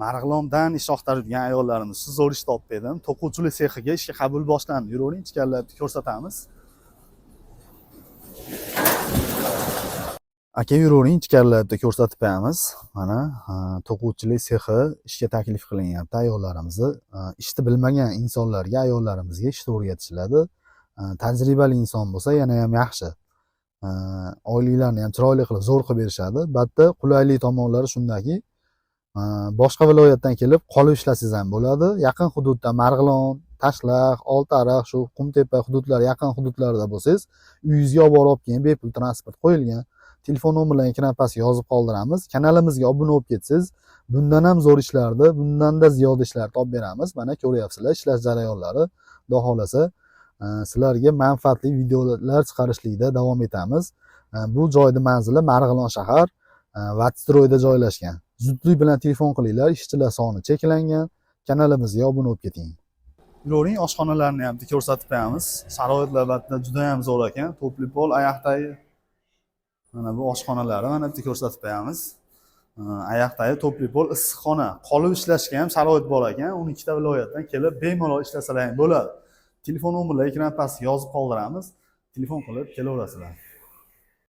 Marg'ilondan ish axtaradigan ayollarimiz zo'r ish topib edim. To'quvchilik sexiga ishga qabul boshlandi. Yuravering, ichkarilarni ko'rsatamiz. Aka, yuravering, ichkarilarni ko'rsatib qo'yamiz. Mana to'quvchilik sexi ishga taklif qilinyapti ayollarimizni. Ishni bilmagan insonlarga, ayollarimizga ishni o'rgatishiladi. Tajribali inson bo'lsa yana ham yaxshi. Oyliklarni ham chiroyli qilib zo'r qilib berishadi. Albatta, qulaylik tomonlari shundaki, boshqa viloyatdan kelib qolib ishlasangiz ham bo'ladi. Yaqin hududda Marg'ilon, Tashlaq, Oltiariq, shu Qumtepa hududlar, yaqin hududlarda bo'lsangiz, uyingizga olib borib keyin bepul transport qo'yilgan. Telefon nomeralarni knappasiga yozib qoldiramiz. Kanalimizga obuna bo'lib ketsangiz, bundan ham zo'r ishlarni, bundan-da ziyoda ishlar topib beramiz. Mana ko'ryapsizlar, ishlash jarayonlari. Xudo xolasa, sizlarga manfaatli videolar chiqarishlikda davom etamiz. Bu joyning manzili Marg'ilon shahar, Vatstroyda joylashgan. Zudlik bilan telefon qilinglar, ishchilar soni cheklangan. Kanalimizga obuna bo'lib keting. Yuravering, oshxonalarni ham ko'rsatib qo'yamiz. Sharoitlar albatta juda ham zo'r ekan. To'pli pol, oyoqdagi mana bu oshxonalari mana bitta ko'rsatib qo'yamiz. Oyoqdagi to'pli pol issiqxona, qolib ishlashga ham sharoit bor ekan. 12 ta viloyatdan kelib bemalol ishlasalar ham bo'ladi. Telefon nomerlari ekran pastiga yozib qoldiramiz. Telefon qilib kelaverasizlar.